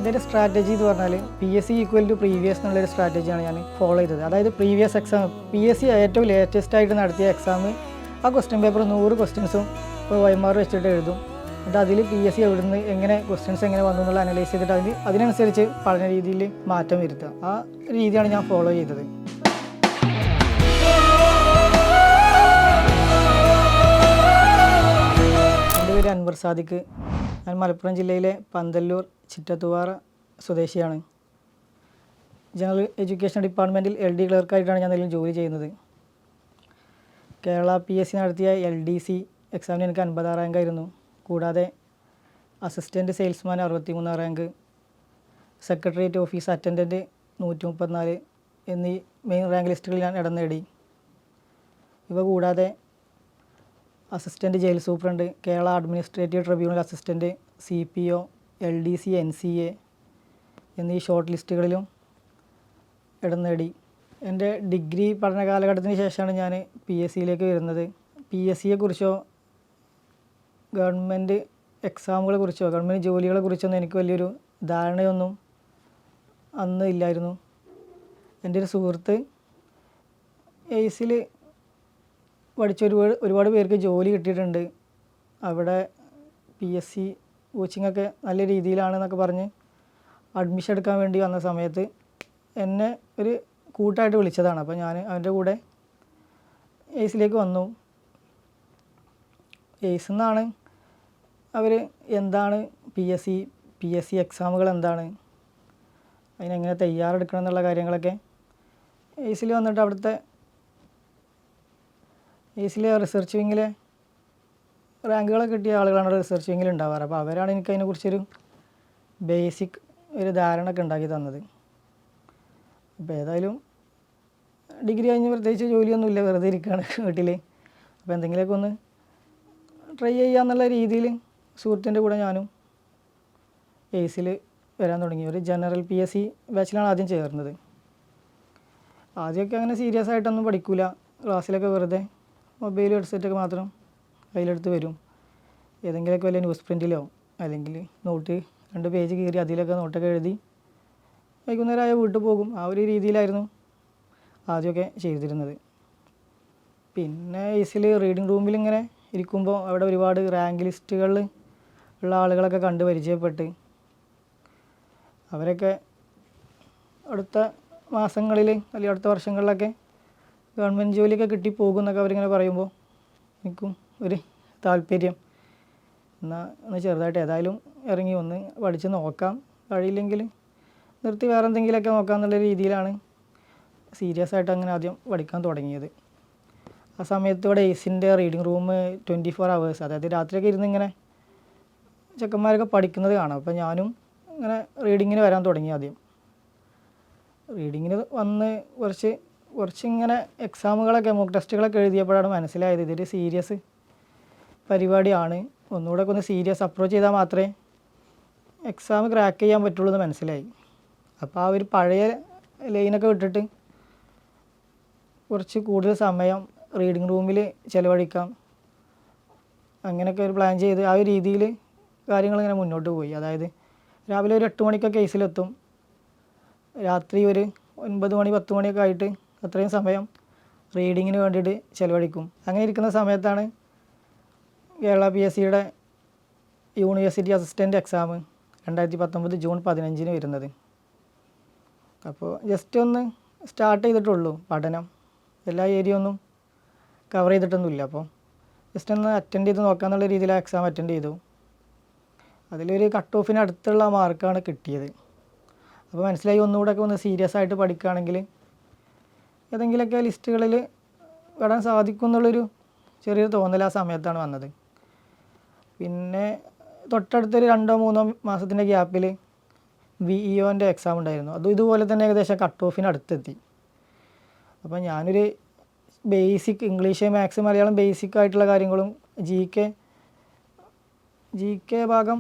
എൻ്റെ ഒരു സ്ട്രാറ്റജി എന്ന് പറഞ്ഞാൽ PSC ഈക്വൽ ടു പ്രീവിയസ് എന്നുള്ളൊരു സ്ട്രാറ്റജിയാണ് ഞാൻ ഫോളോ ചെയ്തത്. അതായത് പ്രീവിയസ് എക്സാം PSC ഏറ്റവും ലേറ്റസ്റ്റ് ആയിട്ട് നടത്തിയ എക്സാം ആ ക്വസ്റ്റ്യൻ പേപ്പർ 100 ക്വസ്റ്റ്യൻസും ഇപ്പോൾ OMR വെച്ചിട്ട് എഴുതും. എന്നിട്ട് അതിൽ PSC എവിടുന്ന് എങ്ങനെ ക്വസ്റ്റ്യൻസ് എങ്ങനെ വന്നു എന്നുള്ള അനലൈസ് ചെയ്തിട്ട് അതിനനുസരിച്ച് പഠന രീതിയിൽ മാറ്റം വരുത്തുക. ആ രീതിയാണ് ഞാൻ ഫോളോ ചെയ്തത്. എൻ്റെ പേര് അൻവർ സാദിഖ്. ഞാൻ മലപ്പുറം ജില്ലയിലെ പന്തല്ലൂർ ചിറ്റത്തുവാറ സ്വദേശിയാണ്. ജനറൽ എഡ്യൂക്കേഷൻ ഡിപ്പാർട്ട്മെൻറ്റിൽ LD ക്ലർക്കായിട്ടാണ് ഞാൻ ഇതിൽ ജോലി ചെയ്യുന്നത്. കേരള PSC നടത്തിയ LDC എക്സാമിന് എനിക്ക് 50 റാങ്കായിരുന്നു. കൂടാതെ assistant salesman 63 rank, secretariat office attendant 134 എന്നീ മെയിൻ റാങ്ക് ലിസ്റ്റുകളിൽ ഞാൻ ഇടം നേടി. ഇവ കൂടാതെ assistant jail superintendent, Kerala administrative tribunal assistant, CPO, LDC, NCA എന്നീ ഷോർട്ട് ലിസ്റ്റുകളിലും ഇടം നേടി. എൻ്റെ ഡിഗ്രി പഠന കാലഘട്ടത്തിന് ശേഷമാണ് ഞാൻ PSCയിലേക്ക് വരുന്നത്. PSCയെക്കുറിച്ചോ ഗവൺമെൻറ് എക്സാമുകളെക്കുറിച്ചോ ഗവൺമെൻറ് ജോലികളെക്കുറിച്ചൊന്നും എനിക്ക് വലിയൊരു ധാരണയൊന്നും അന്ന് ഇല്ലായിരുന്നു. എൻ്റെ ഒരു സുഹൃത്ത് എയ്സിൽ പഠിച്ച ഒരുപാട് പേർക്ക് ജോലി കിട്ടിയിട്ടുണ്ട്. അവിടെ PSC കോച്ചിങ്ങൊക്കെ നല്ല രീതിയിലാണെന്നൊക്കെ പറഞ്ഞ് അഡ്മിഷൻ എടുക്കാൻ വേണ്ടി വന്ന സമയത്ത് എന്നെ ഒരു കൂട്ടായിട്ട് വിളിച്ചതാണ്. അപ്പോൾ ഞാൻ അവൻ്റെ കൂടെ എയ്സിലേക്ക് വന്നു. എയ്സിൽ നിന്നാണ് അവർ എന്താണ് PSC എക്സാമുകൾ എന്താണ്, അതിനെങ്ങനെ തയ്യാറെടുക്കണം എന്നുള്ള കാര്യങ്ങളൊക്കെ എയ്സിൽ വന്നിട്ട് അവിടുത്തെ എയ്സിലെ റിസർച്ച് വിങ്ങിലെ റാങ്കുകളൊക്കെ കിട്ടിയ ആളുകളാണ് റിസർച്ച് വിങ്ങിൽ ഉണ്ടാവാറ്. അപ്പോൾ അവരാണ് എനിക്ക് അതിനെക്കുറിച്ചൊരു ബേസിക് ഒരു ധാരണ ഒക്കെ ഉണ്ടാക്കി തന്നത്. അപ്പോൾ ഏതായാലും ഡിഗ്രി കഴിഞ്ഞ് പ്രത്യേകിച്ച് ജോലിയൊന്നുമില്ല, വെറുതെ ഇരിക്കുകയാണ് വീട്ടിൽ. അപ്പോൾ എന്തെങ്കിലുമൊക്കെ ഒന്ന് ട്രൈ ചെയ്യാന്നുള്ള രീതിയിൽ സുഹൃത്തിൻ്റെ കൂടെ ഞാനും എയ്സിൽ വരാൻ തുടങ്ങി. ഒരു ജനറൽ PSC ബാച്ചിലാണ് ആദ്യം ചേർന്നത്. ആദ്യമൊക്കെ അങ്ങനെ സീരിയസ് ആയിട്ടൊന്നും പഠിക്കില്ല. ക്ലാസ്സിലൊക്കെ വെറുതെ മൊബൈൽ ഹെഡ്സെറ്റൊക്കെ മാത്രം കയ്യിലെടുത്ത് വരും. ഏതെങ്കിലുമൊക്കെ വല്ല ന്യൂസ് പ്രിൻറ്റിലോ അല്ലെങ്കിൽ നോട്ട് 2 പേജ് കീറി അതിലൊക്കെ നോട്ടൊക്കെ എഴുതി വൈകുന്നേരമായ വീട്ടിൽ പോകും. ആ ഒരു രീതിയിലായിരുന്നു ആദ്യമൊക്കെ ചെയ്തിരുന്നത്. പിന്നെ എയ്സിൽ റീഡിംഗ് റൂമിൽ ഇങ്ങനെ ഇരിക്കുമ്പോൾ അവിടെ ഒരുപാട് റാങ്ക് ലിസ്റ്റുകളിൽ ഉള്ള ആളുകളൊക്കെ കണ്ട് പരിചയപ്പെട്ട് അവരൊക്കെ അടുത്ത മാസങ്ങളിൽ അല്ലെങ്കിൽ അടുത്ത വർഷങ്ങളിലൊക്കെ ഗവൺമെൻറ് ജോലിയൊക്കെ കിട്ടിപ്പോകും എന്നൊക്കെ അവരിങ്ങനെ പറയുമ്പോൾ എനിക്കും ഒരു താല്പര്യം. ഒന്ന് ചെറുതായിട്ട് ഏതായാലും ഇറങ്ങി ഒന്ന് പഠിച്ച് നോക്കാം, കഴിയില്ലെങ്കിൽ നിർത്തി വേറെ എന്തെങ്കിലുമൊക്കെ നോക്കാം എന്നുള്ള രീതിയിലാണ് സീരിയസ് ആയിട്ട് അങ്ങനെ ആദ്യം പഠിക്കാൻ തുടങ്ങിയത്. ആ സമയത്ത് ഇവിടെ എയ്സിൻ്റെ റീഡിംഗ് റൂം 24 hours, അതായത് രാത്രിയൊക്കെ ഇരുന്ന് ഇങ്ങനെ ചെക്കന്മാരൊക്കെ പഠിക്കുന്നത് കാണാം. അപ്പോൾ ഞാനും ഇങ്ങനെ റീഡിങ്ങിന് വരാൻ തുടങ്ങി. ആദ്യം റീഡിങ്ങിന് വന്ന് കുറച്ചിങ്ങനെ എക്സാമുകളൊക്കെ മോക്ക് ടെസ്റ്റുകളൊക്കെ എഴുതിയപ്പോഴാണ് മനസ്സിലായത് ഇതൊരു സീരിയസ് പരിപാടിയാണ്. ഒന്നുകൂടെ ഒന്ന് സീരിയസ് അപ്രോച്ച് ചെയ്താൽ മാത്രമേ എക്സാം ക്രാക്ക് ചെയ്യാൻ പറ്റുള്ളൂ എന്ന് മനസ്സിലായി. അപ്പോൾ ആ ഒരു പഴയ ലൈനൊക്കെ വിട്ടിട്ട് കുറച്ച് കൂടുതൽ സമയം റീഡിംഗ് റൂമിൽ ചിലവഴിക്കാം, അങ്ങനെയൊക്കെ ഒരു പ്ലാൻ ചെയ്ത് ആ ഒരു രീതിയിൽ കാര്യങ്ങളിങ്ങനെ മുന്നോട്ട് പോയി. അതായത് രാവിലെ ഒരു 8 മണിക്കൊക്കെ കേസിലെത്തും, രാത്രി ഒരു 9 മണി 10 മണിയൊക്കെ ആയിട്ട് അത്രയും സമയം റീഡിങ്ങിന് വേണ്ടിയിട്ട് ചിലവഴിക്കും. അങ്ങനെ ഇരിക്കുന്ന സമയത്താണ് കേരള PSCയുടെ യൂണിവേഴ്സിറ്റി അസിസ്റ്റൻ്റ് എക്സാം 2019 ജൂൺ 15 വരുന്നത്. അപ്പോൾ ജസ്റ്റ് ഒന്ന് സ്റ്റാർട്ട് ചെയ്തിട്ടുള്ളൂ പഠനം, എല്ലാ ഏരിയ ഒന്നും കവർ ചെയ്തിട്ടൊന്നുമില്ല. അപ്പോൾ ജസ്റ്റ് ഒന്ന് അറ്റൻഡ് ചെയ്ത് നോക്കാമെന്നുള്ള രീതിയിൽ ആ എക്സാം അറ്റൻഡ് ചെയ്തു. അതിലൊരു കട്ട് ഓഫിന് അടുത്തുള്ള മാർക്കാണ് കിട്ടിയത്. അപ്പോൾ മനസ്സിലായി ഒന്നുകൂടെയൊക്കെ ഒന്ന് സീരിയസ് ആയിട്ട് പഠിക്കുകയാണെങ്കിൽ ഏതെങ്കിലുമൊക്കെ ലിസ്റ്റുകളിൽ വരാൻ സാധിക്കും എന്നുള്ളൊരു ചെറിയൊരു തോന്നൽ ആ സമയത്താണ് വന്നത്. പിന്നെ തൊട്ടടുത്തൊരു 2-3 മാസത്തിൻ്റെ ഗ്യാപ്പിൽ VEOൻ്റെ എക്സാം ഉണ്ടായിരുന്നു. അതും ഇതുപോലെ തന്നെ ഏകദേശം കട്ട് ഓഫിന് അടുത്തെത്തി. അപ്പോൾ ഞാനൊരു basic English, maths, Malayalam basic ആയിട്ടുള്ള കാര്യങ്ങളും GK ഭാഗം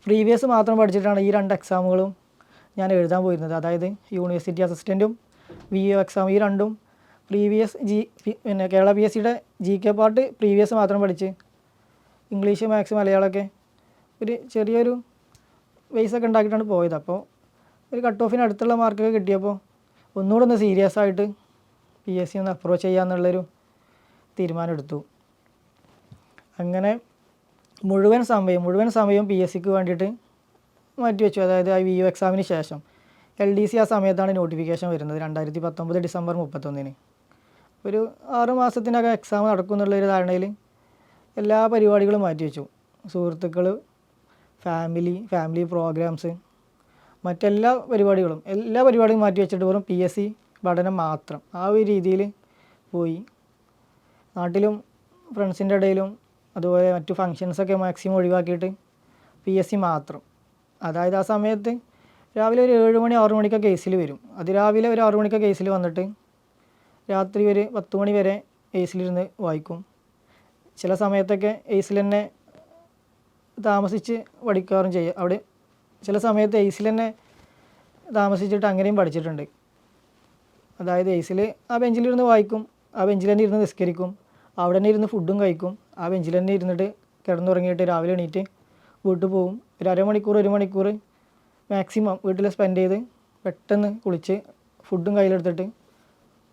പ്രീവിയസ് മാത്രം പഠിച്ചിട്ടാണ് ഈ 2 എക്സാമുകളും ഞാൻ എഴുതാൻ പോയിരുന്നത്. അതായത് യൂണിവേഴ്സിറ്റി അസിസ്റ്റൻറ്റും VEO എക്സാം, ഈ രണ്ടും പ്രീവിയസ് പിന്നെ കേരള PSCയുടെ GK പാർട്ട് പ്രീവിയസ് മാത്രം പഠിച്ച് ഇംഗ്ലീഷ്, മാത്സ്, മലയാളമൊക്കെ ഒരു ചെറിയൊരു ബേസൊക്കെ ഉണ്ടാക്കിയിട്ടാണ് പോയത്. അപ്പോൾ ഒരു കട്ട് ഓഫിന് അടുത്തുള്ള മാർക്കൊക്കെ കിട്ടിയപ്പോൾ ഒന്നുകൂടെ ഒന്ന് സീരിയസ് ആയിട്ട് PSC ഒന്ന് അപ്രോച്ച് ചെയ്യാമെന്നുള്ളൊരു തീരുമാനം എടുത്തു. അങ്ങനെ മുഴുവൻ സമയവും PSCക്ക് വേണ്ടിയിട്ട് മാറ്റിവെച്ചു. അതായത് ആ VU എക്സാമിന് ശേഷം LDC ആ സമയത്താണ് നോട്ടിഫിക്കേഷൻ വരുന്നത് 2019 ഡിസംബർ 31. ഒരു 6 മാസത്തിനകം എക്സാം നടക്കും എന്നുള്ളൊരു ധാരണയിൽ എല്ലാ പരിപാടികളും മാറ്റിവെച്ചു. സുഹൃത്തുക്കൾ, ഫാമിലി പ്രോഗ്രാംസ്, മറ്റെല്ലാ പരിപാടിയും മാറ്റി വെച്ചിട്ട് വെറും PSC പഠനം മാത്രം. ആ ഒരു രീതിയിൽ പോയി. നാട്ടിലും ഫ്രണ്ട്സിൻ്റെ ഇടയിലും അതുപോലെ മറ്റു ഫങ്ഷൻസൊക്കെ മാക്സിമം ഒഴിവാക്കിയിട്ട് PSC മാത്രം. അതായത് ആ സമയത്ത് രാവിലെ ഒരു 7 മണി 6 മണിക്കൊക്കെ കേസിൽ വരും. അതിരാവിലെ ഒരു 6 മണിക്കൊക്കെ കേസിൽ വന്നിട്ട് രാത്രി ഒരു 10 മണി വരെ ഏസിലിരുന്ന് വായിക്കും. ചില സമയത്തൊക്കെ ഏസിൽ തന്നെ താമസിച്ച് പഠിക്കാറും ചെയ്യും. അവിടെ ചില സമയത്ത് ഏസിൽ തന്നെ താമസിച്ചിട്ട് അങ്ങനെയും പഠിച്ചിട്ടുണ്ട്. അതായത് ഏസിൽ ആ ബെഞ്ചിലിരുന്ന് വായിക്കും, ആ ബെഞ്ചിൽ തന്നെ ഇരുന്ന് നിസ്കരിക്കും, അവിടെ തന്നെ ഇരുന്ന് ഫുഡും കഴിക്കും, ആ ബെഞ്ചിൽ തന്നെ ഇരുന്നിട്ട് കിടന്നുറങ്ങിയിട്ട് രാവിലെ എണീറ്റ് വീട്ടിൽ പോകും. ഒരു അരമണിക്കൂർ 1 മണിക്കൂർ മാക്സിമം വീട്ടിൽ സ്പെൻഡ് ചെയ്ത് പെട്ടെന്ന് കുളിച്ച് ഫുഡും കയ്യിലെടുത്തിട്ട്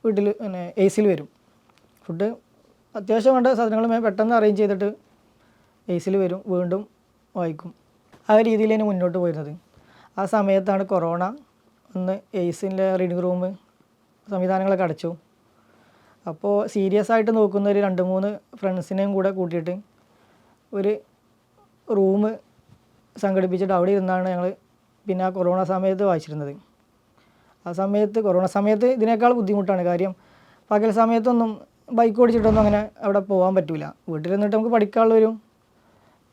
വീട്ടിൽ പിന്നെ ഏസിൽ വരും. ഫുഡ് അത്യാവശ്യം വേണ്ട സാധനങ്ങൾ പെട്ടെന്ന് അറേഞ്ച് ചെയ്തിട്ട് ഏസിൽ വരും, വീണ്ടും വായിക്കും. ആ രീതിയിൽ തന്നെ മുന്നോട്ട് പോയിരുന്നത്. ആ സമയത്താണ് കൊറോണ ഒന്ന് എയ്സിൻ്റെ റീഡിംഗ് റൂം സംവിധാനങ്ങളൊക്കെ അടച്ചു. അപ്പോൾ സീരിയസ് ആയിട്ട് നോക്കുന്ന ഒരു 2-3 ഫ്രണ്ട്സിനെയും കൂടെ കൂട്ടിയിട്ട് ഒരു റൂം സംഘടിപ്പിച്ചിട്ട് അവിടെ ഇരുന്നാണ് ഞങ്ങൾ പിന്നെ ആ കൊറോണ സമയത്ത് വായിച്ചിരുന്നത്. ആ സമയത്ത് കൊറോണ സമയത്ത് ഇതിനേക്കാൾ ബുദ്ധിമുട്ടാണ്. കാര്യം പകൽ സമയത്തൊന്നും ബൈക്ക് ഓടിച്ചിട്ടൊന്നും അങ്ങനെ അവിടെ പോകാൻ പറ്റില്ല. വീട്ടിലിരുന്നിട്ട് നമുക്ക് പഠിക്കാനുള്ളൊരു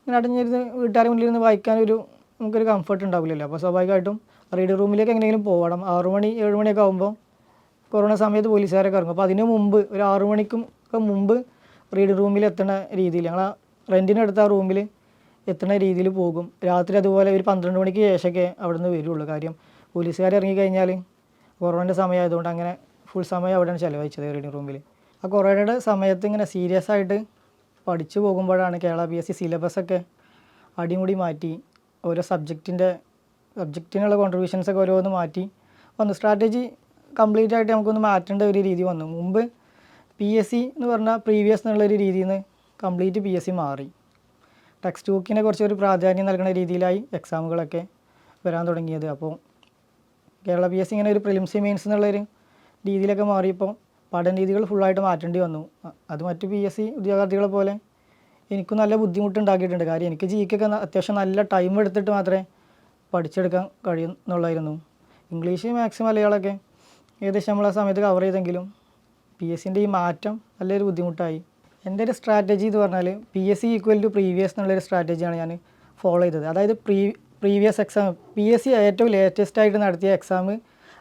ഇങ്ങനെ അടഞ്ഞിരുന്ന് വീട്ടുകാരുടെ മുന്നിലിരുന്ന് വായിക്കാനൊരു നമുക്കൊരു കംഫർട്ട് ഉണ്ടാവില്ലല്ലോ. അപ്പോൾ സ്വാഭാവികമായിട്ടും റീഡിംഗ് റൂമിലേക്ക് എങ്ങനെയെങ്കിലും പോകണം. 6 മണി 7 മണിയൊക്കെ ആകുമ്പോൾ കൊറോണ സമയത്ത് പോലീസുകാരൊക്കെ ഇറങ്ങും. അപ്പോൾ അതിന് മുമ്പ് ഒരു 6 മണിക്കും ഒക്കെ മുമ്പ് റീഡിംഗ് റൂമിൽ എത്തുന്ന രീതിയിൽ ഞങ്ങൾ റെൻറ്റിനെടുത്ത ആ റൂമിൽ എത്തുന്ന രീതിയിൽ പോകും. രാത്രി അതുപോലെ ഒരു 12 മണിക്ക് ശേഷമൊക്കെ അവിടെ നിന്ന് വരുള്ളൂ. കാര്യം പോലീസുകാർ ഇറങ്ങിക്കഴിഞ്ഞാൽ കൊറോണൻ്റെ സമയമായതുകൊണ്ട് അങ്ങനെ ഫുൾ സമയം അവിടെയാണ് ചിലവഴിച്ചത് റീഡിംഗ് റൂമിൽ. ആ കൊറോണയുടെ സമയത്ത് ഇങ്ങനെ സീരിയസ് ആയിട്ട് പഠിച്ചു പോകുമ്പോഴാണ് കേരള PSC സിലബസൊക്കെ അടിമുടി മാറ്റി ഓരോ സബ്ജക്റ്റിനുള്ള കോൺട്രിബ്യൂഷൻസൊക്കെ ഓരോന്ന് മാറ്റി വന്നു. സ്ട്രാറ്റജി കംപ്ലീറ്റ് ആയിട്ട് നമുക്കൊന്ന് മാറ്റേണ്ട ഒരു രീതി വന്നു. മുമ്പ് PSC എന്ന് പറഞ്ഞാൽ പ്രീവിയസ് എന്നുള്ളൊരു രീതിയിൽ നിന്ന് കംപ്ലീറ്റ് PSC മാറി. ടെക്സ്റ്റ് ബുക്കിനെ കുറച്ചൊരു പ്രാധാന്യം നൽകുന്ന രീതിയിലായി എക്സാമുകളൊക്കെ വരാൻ തുടങ്ങിയത്. അപ്പോൾ കേരള PSC ഇങ്ങനെ ഒരു പ്രിലിംസ് മെയിൻസ് എന്നുള്ളൊരു രീതിയിലൊക്കെ മാറിയപ്പോൾ പഠന രീതികൾ ഫുള്ളായിട്ട് മാറ്റേണ്ടി വന്നു. അത് മറ്റു PSC ഉദ്യോഗാർത്ഥികളെ പോലെ എനിക്കും നല്ല ബുദ്ധിമുട്ടുണ്ടാക്കിയിട്ടുണ്ട്. കാര്യം എനിക്ക് GK അത്യാവശ്യം നല്ല ടൈം എടുത്തിട്ട് മാത്രമേ പഠിച്ചെടുക്കാൻ കഴിയുന്നുള്ളായിരുന്നു. ഇംഗ്ലീഷ് മാത്സ് മലയാളമൊക്കെ ഏകദേശം നമ്മൾ ആ സമയത്ത് കവർ ചെയ്തെങ്കിലും PSCൻ്റെ ഈ മാറ്റം നല്ലൊരു ബുദ്ധിമുട്ടായി. എൻ്റെ ഒരു സ്ട്രാറ്റജി എന്ന് പറഞ്ഞാൽ PSC ഈക്വൽ ടു പ്രീവിയസ് എന്നുള്ളൊരു സ്ട്രാറ്റജിയാണ് ഞാൻ ഫോളോ ചെയ്തത്. അതായത് പ്രീവിയസ് എക്സാം PSC ഏറ്റവും ലേറ്റസ്റ്റ് ആയിട്ട് നടത്തിയ എക്സാം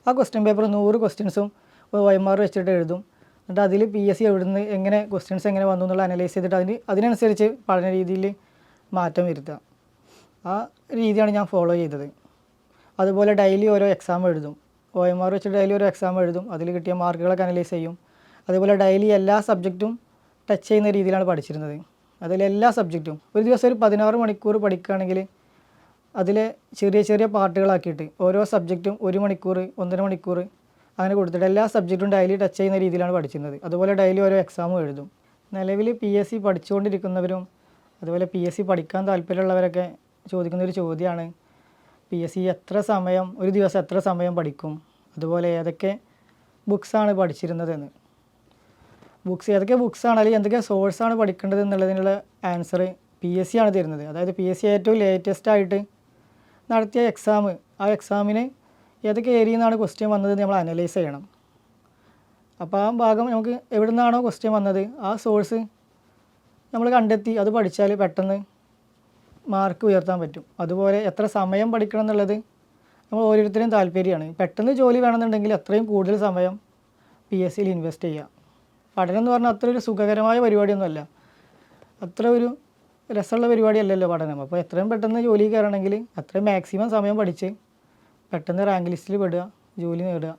ആ ക്വസ്റ്റ്യൻ പേപ്പർ 100 ക്വസ്റ്റ്യൻസും OMR വെച്ചിട്ട് എഴുതും. എന്നിട്ട് അതിൽ PSC എവിടുന്ന് എങ്ങനെ ക്വസ്റ്റ്യൻസ് എങ്ങനെ വന്നു എന്നുള്ള അനലൈസ് ചെയ്തിട്ട് അതിനനുസരിച്ച് പഠന രീതിയിൽ മാറ്റം വരുത്തുക. ആ രീതിയാണ് ഞാൻ ഫോളോ ചെയ്തത്. അതുപോലെ ഡെയിലി ഓരോ എക്സാം എഴുതും. OMR വെച്ചിട്ട് ഡെയിലി ഓരോ എക്സാം എഴുതും. അതിൽ കിട്ടിയ മാർക്കുകളൊക്കെ അനലൈസ് ചെയ്യും. അതുപോലെ ഡെയിലി എല്ലാ സബ്ജക്റ്റും ടച്ച് ചെയ്യുന്ന രീതിയിലാണ് പഠിച്ചിരുന്നത്. അതിലെല്ലാ സബ്ജക്റ്റും ഒരു ദിവസം ഒരു 16 മണിക്കൂർ പഠിക്കുകയാണെങ്കിൽ അതിലെ ചെറിയ ചെറിയ പാർട്ടുകളാക്കിയിട്ട് ഓരോ സബ്ജക്റ്റും 1 മണിക്കൂർ 1.5 മണിക്കൂർ അങ്ങനെ കൊടുത്തിട്ട് എല്ലാ സബ്ജക്റ്റും ഡെയിലി ടച്ച് ചെയ്യുന്ന രീതിയിലാണ് പഠിച്ചിരുന്നത്. അതുപോലെ ഡെയിലി ഓരോ എക്സാമും എഴുതും. നിലവിൽ PSC പഠിച്ചുകൊണ്ടിരിക്കുന്നവരും അതുപോലെ PSC പഠിക്കാൻ താല്പര്യമുള്ളവരൊക്കെ ചോദിക്കുന്നൊരു ചോദ്യമാണ് PSC ഒരു ദിവസം എത്ര സമയം പഠിക്കും, അതുപോലെ ഏതൊക്കെ ബുക്സാണ് പഠിച്ചിരുന്നതെന്ന്. ഏതൊക്കെ ബുക്സാണ് അല്ലെങ്കിൽ എന്തൊക്കെ സോഴ്സാണ് പഠിക്കേണ്ടത് എന്നുള്ളതിനുള്ള ആൻസർ PSC ആണ് തരുന്നത്. അതായത് PSC ഏറ്റവും ലേറ്റസ്റ്റ് ആയിട്ട് നടത്തിയ എക്സാം, ആ എക്സാമിന് ഏതൊക്കെ ഏരിയയിൽ നിന്നാണ് ക്വസ്റ്റ്യൻ വന്നത് നമ്മൾ അനലൈസ് ചെയ്യണം. അപ്പോൾ ആ ഭാഗം നമുക്ക് എവിടെ നിന്നാണോ ക്വസ്റ്റ്യൻ വന്നത് ആ സോഴ്സ് നമ്മൾ കണ്ടെത്തി അത് പഠിച്ചാൽ പെട്ടെന്ന് മാർക്ക് ഉയർത്താൻ പറ്റും. അതുപോലെ എത്ര സമയം പഠിക്കണം എന്നുള്ളത് നമ്മൾ ഓരോരുത്തരും താല്പര്യമാണ്. പെട്ടെന്ന് ജോലി വേണമെന്നുണ്ടെങ്കിൽ അത്രയും കൂടുതൽ സമയം PSCയിൽ ഇൻവെസ്റ്റ് ചെയ്യുക. പഠനം എന്ന് പറഞ്ഞാൽ അത്ര ഒരു സുഖകരമായ പരിപാടിയൊന്നുമല്ല, അത്ര ഒരു രസമുള്ള പരിപാടിയല്ലല്ലോ പഠനം. അപ്പോൾ എത്രയും പെട്ടെന്ന് ജോലി കയറണമെങ്കിൽ അത്രയും മാക്സിമം സമയം പഠിച്ച് പെട്ടെന്ന് റാങ്ക് ലിസ്റ്റിൽ പെടുക, ജോലി നേടുക.